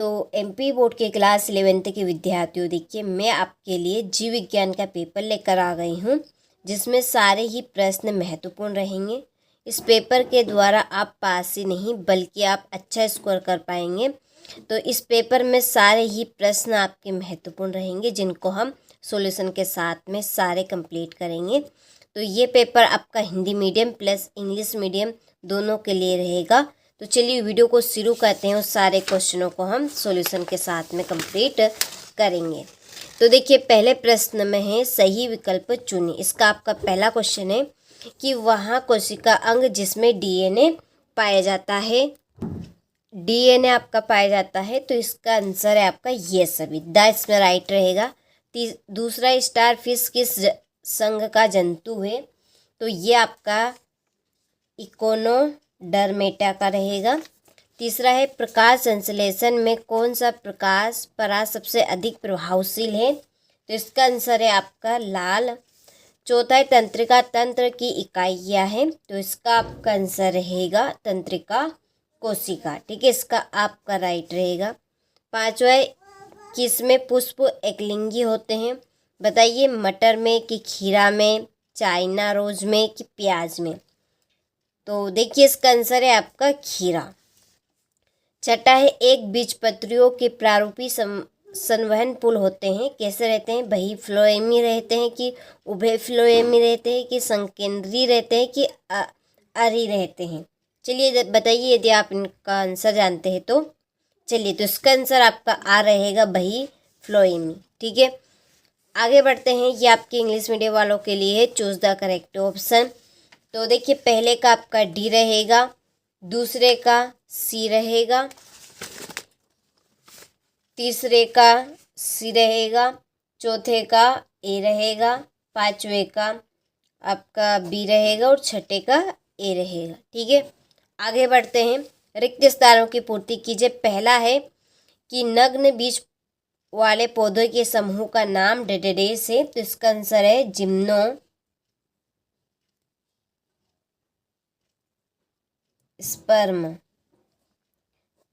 तो MP board के class 11th के विद्यार्थियों, देखिए मैं आपके लिए जीव विज्ञान का पेपर लेकर आ गई हूँ, जिसमें सारे ही प्रश्न महत्वपूर्ण रहेंगे। इस पेपर के द्वारा आप पास ही नहीं बल्कि आप अच्छा स्कोर कर पाएंगे। तो इस पेपर में सारे ही प्रश्न आपके महत्वपूर्ण रहेंगे, जिनको हम सॉल्यूशन के साथ में सारे कंप्लीट करेंगे। तो ये पेपर आपका Hindi medium plus English medium दोनों के लिए रहेगा। तो चलिए वीडियो को शुरू करते हैं और सारे क्वेश्चनों को हम सॉल्यूशन के साथ में कंप्लीट करेंगे। तो देखिए पहले प्रश्न में है सही विकल्प चुनिए। इसका आपका पहला क्वेश्चन है कि वहाँ कोशिका अंग जिसमें डीएनए पाया जाता है, डीएनए आपका पाया जाता है, तो इसका आंसर है आपका ये सभी, द इसमें राइट रहेगा। दूसरा स्टार फिश किस संघ का जंतु है, तो ये आपका इकोनोडर्मेटा का रहेगा। तीसरा है प्रकाश संश्लेषण में कौन सा प्रकाश परास सबसे अधिक प्रभावशील है, तो इसका आंसर है आपका लाल। चौथा है तंत्रिका तंत्र की इकाइयाँ हैं, तो इसका आपका आंसर रहेगा तंत्रिका कोशिका। ठीक है, इसका आपका राइट रहेगा। पांचवा है किसमें पुष्प एकलिंगी होते हैं, बताइए मटर में कि खीरा में, चाइना रोज में कि प्याज में, तो देखिए इसका आंसर है आपका खीरा। छठा है एक बीजपत्रियों के प्रारूपी संवहन पुल होते हैं, कैसे रहते हैं, बही फ्लोएमी रहते हैं कि उभय फ्लोएमी रहते हैं कि संकेंद्री रहते हैं कि अरी रहते हैं। चलिए बताइए यदि आप इनका आंसर जानते हैं तो। चलिए तो इसका आंसर आपका आ रहेगा बही फ्लोएमी। ठीक है, आगे बढ़ते हैं। ये आपके इंग्लिश मीडियम वालों के लिए है, चूज द करेक्ट ऑप्शन। तो देखिए पहले का आपका डी रहेगा, दूसरे का सी रहेगा, तीसरे का सी रहेगा, चौथे का ए रहेगा, पांचवे का आपका बी रहेगा और छठे का ए रहेगा। ठीक है, आगे बढ़ते हैं। रिक्त स्थानों की पूर्ति कीजिए। पहला है कि नग्न बीज वाले पौधों के समूह का नाम डेडेडेस है, तो इसका आंसर है जिम्नो स्पर्म।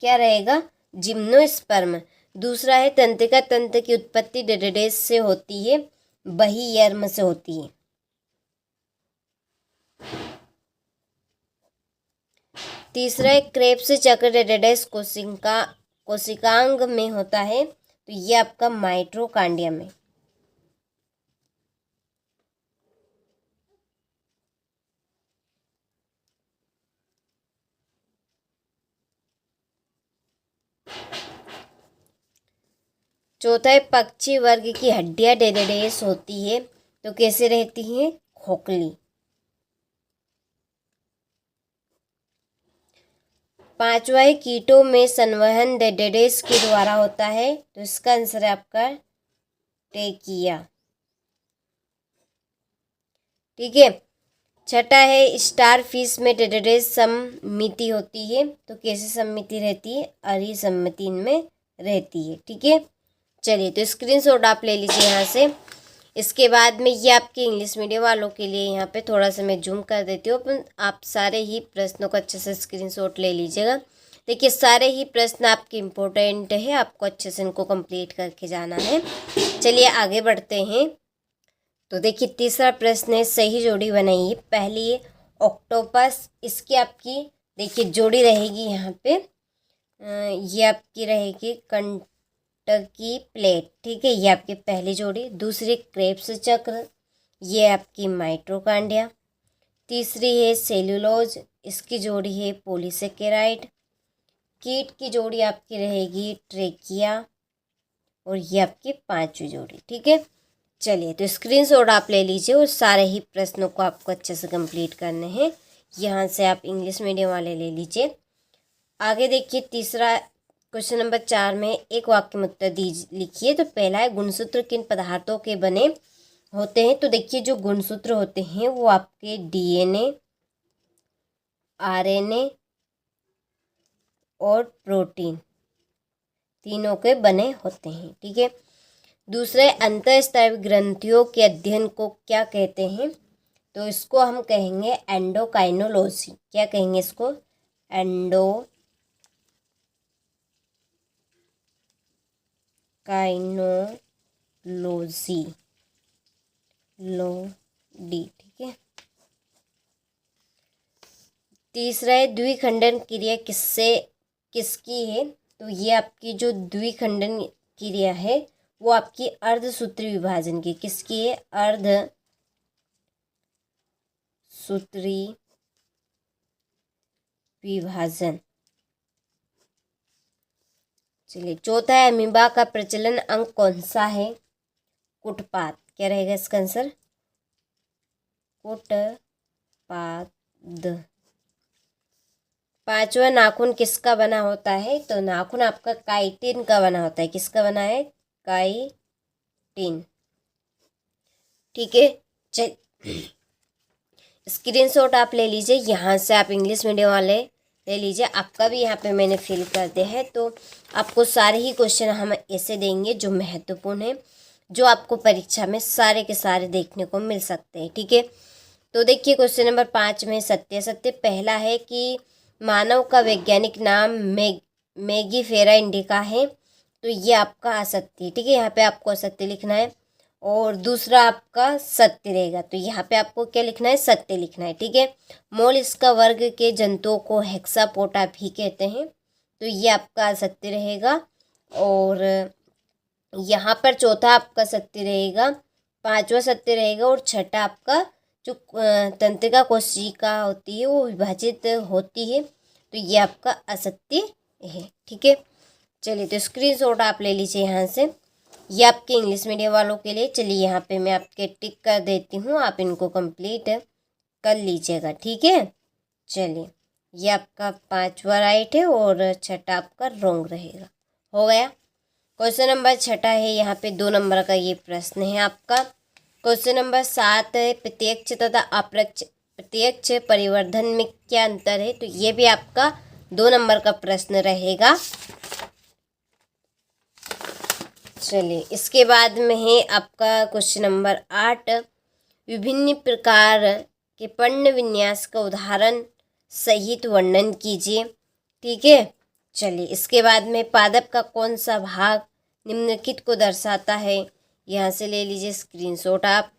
क्या रहेगा, जिम्नोस्पर्म। दूसरा है तंत्रिका तंत्र की उत्पत्ति डेडेडेस से होती है, बही यर्म से होती है। तीसरा है क्रेप्स चक्र डेडेडेस कोशिकांग में होता है, तो ये आपका माइट्रोकांडियम है। चौथा है पक्षी वर्ग की हड्डियां डेडेडेस होती है, तो कैसे रहती हैं, खोखली। पांचवा है कीटों में संवहन डेडेडेस के द्वारा होता है, तो इसका आंसर है आपका टेकिया। ठीक है, छठा है स्टार फिश में डेडेडेस सममिति होती है, तो कैसे सममिति रहती है, अरी सममिति में रहती है। ठीक है, चलिए तो स्क्रीनशॉट आप ले लीजिए यहाँ से। इसके बाद में ये आपके इंग्लिश मीडियम वालों के लिए यहाँ पे थोड़ा सा मैं जूम कर देती हूँ, अपन आप सारे ही प्रश्नों का अच्छे से स्क्रीनशॉट ले लीजिएगा। देखिए सारे ही प्रश्न आपके इम्पोर्टेंट है, आपको अच्छे से इनको कंप्लीट करके जाना है। चलिए आगे बढ़ते हैं। तो देखिए तीसरा प्रश्न है सही जोड़ी बनाइए। पहली है ऑक्टोपस, इसकी आपकी देखिए जोड़ी रहेगी यहाँ पे, ये आपकी रहेगी कंटकी प्लेट। ठीक है, ये आपकी पहली जोड़ी। दूसरी क्रेब्स चक्र, ये आपकी माइट्रोकांडिया। तीसरी है सेल्यूलोज, इसकी जोड़ी है पॉलीसेकेराइड। कीट की जोड़ी आपकी रहेगी ट्रेकिया, और ये आपकी पांचवी जोड़ी। ठीक है, चलिए तो स्क्रीनशॉट आप ले लीजिए और सारे ही प्रश्नों को आपको अच्छे से कंप्लीट करने हैं। यहाँ से आप इंग्लिश मीडियम वाले ले लीजिए। आगे देखिए तीसरा क्वेश्चन नंबर 4 में एक वाक्य में उत्तर लिखिए। तो पहला है गुणसूत्र किन पदार्थों के बने होते हैं, तो देखिए जो गुणसूत्र होते हैं वो आपके डीएनए, आरएनए और प्रोटीन तीनों के बने होते हैं। ठीक है, दूसरे अंतःस्रावी ग्रंथियों के अध्ययन को क्या कहते हैं, तो इसको हम कहेंगे एंडोकाइनोलॉजी। क्या कहेंगे इसको, काइनोलॉजी लोडी, ठीक है। तीसरा है द्विखंडन क्रिया किसकी है, तो ये आपकी जो द्विखंडन क्रिया है वो आपकी अर्धसूत्री विभाजन की, किसकी है, अर्धसूत्री विभाजन। चलिए चौथा है अमीबा का प्रचलन अंग कौन सा है, कुटपाद, क्या रहेगा इसका आंसर, कुटपाद। पांचवा नाखून किसका बना होता है, तो नाखून आपका काइटिन का बना होता है, किसका बना है, काइटिन, ठीक है। चल स्क्रीनशॉट आप ले लीजिए, यहाँ से आप इंग्लिश मीडियम वाले ले लीजिए, आपका भी यहाँ पे मैंने फिल कर दिया है। तो आपको सारे ही क्वेश्चन हम ऐसे देंगे जो महत्वपूर्ण है, जो आपको परीक्षा में सारे के सारे देखने को मिल सकते हैं, ठीक है। तो देखिए क्वेश्चन नंबर 5 में सत्य पहला है कि मानव का वैज्ञानिक नाम मैगीफेरा इंडिका है, तो ये आपका असत्य, ठीक है, यहाँ पे आपको असत्य लिखना है। और दूसरा आपका सत्य रहेगा, तो यहाँ पे आपको क्या लिखना है, सत्य लिखना है, ठीक है। मोलस्का वर्ग के जंतुओं को हेक्सापोडा भी कहते हैं, तो ये आपका असत्य रहेगा। और यहाँ पर चौथा आपका सत्य रहेगा, पांचवा सत्य रहेगा, और छठा आपका जो तंत्रिका कोशिका होती है वो विभाजित होती है, तो ये आपका असत्य है, ठीक है। चलिए तो स्क्रीनशॉट आप ले लीजिए यहाँ से, ये आपके इंग्लिश मीडियम वालों के लिए। चलिए यहाँ पे मैं आपके टिक कर देती हूँ, आप इनको कंप्लीट कर लीजिएगा, ठीक है। चलिए ये आपका पांचवा राइट है और छठा आपका रॉन्ग रहेगा, हो गया। क्वेश्चन नंबर छठा है, यहाँ पे 2 नंबर का ये प्रश्न है आपका। क्वेश्चन नंबर 7 है प्रत्यक्ष तथा अप्रत्यक्ष परिवर्धन में क्या अंतर है, तो ये भी आपका 2 नंबर का प्रश्न रहेगा। चलिए इसके बाद में है आपका क्वेश्चन नंबर 8, विभिन्न प्रकार के पर्ण विन्यास का उदाहरण सहित वर्णन कीजिए, ठीक है। चलिए इसके बाद में पादप का कौन सा भाग निम्नलिखित को दर्शाता है, यहाँ से ले लीजिए स्क्रीनशॉट आप।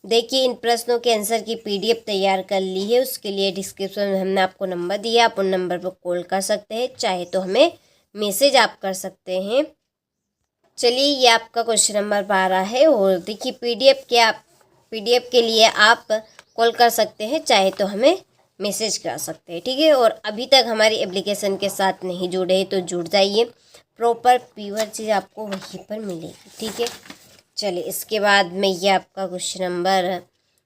देखिए इन प्रश्नों के आंसर की पीडीएफ तैयार कर ली है, उसके लिए डिस्क्रिप्शन में हमने आपको नंबर दिया, आप उन नंबर पर कॉल कर सकते हैं, चाहे तो हमें मैसेज आप कर सकते हैं। चलिए ये आपका क्वेश्चन नंबर 12 है, और देखिए पीडीएफ के लिए आप कॉल कर सकते हैं, चाहे तो हमें मैसेज कर सकते हैं, ठीक है। और अभी तक हमारी एप्लीकेशन के साथ नहीं जुड़े हैं तो जुड़ जाइए, प्रॉपर प्योर चीज़ आपको वहीं पर मिलेगी, ठीक है। चलिए इसके बाद में ये आपका क्वेश्चन नंबर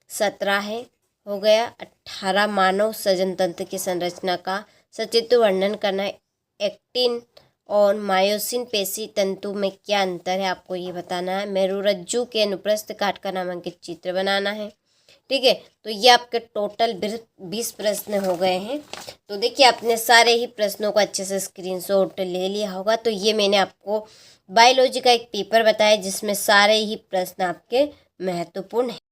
17 है, हो गया। 18 मानव सजन तंत्र की संरचना का सचित्र वर्णन करना है। एक्टिन और मायोसिन पेशी तंतु में क्या अंतर है, आपको ये बताना है। मेरुरज्जु के अनुप्रस्थ काट का नामांकित चित्र बनाना है, ठीक है। तो ये आपके टोटल 20 प्रश्न हो गए हैं। तो देखिए आपने सारे ही प्रश्नों को अच्छे से स्क्रीनशॉट ले लिया होगा। तो ये मैंने आपको बायोलॉजी का एक पेपर बताया जिसमें सारे ही प्रश्न आपके महत्वपूर्ण हैं।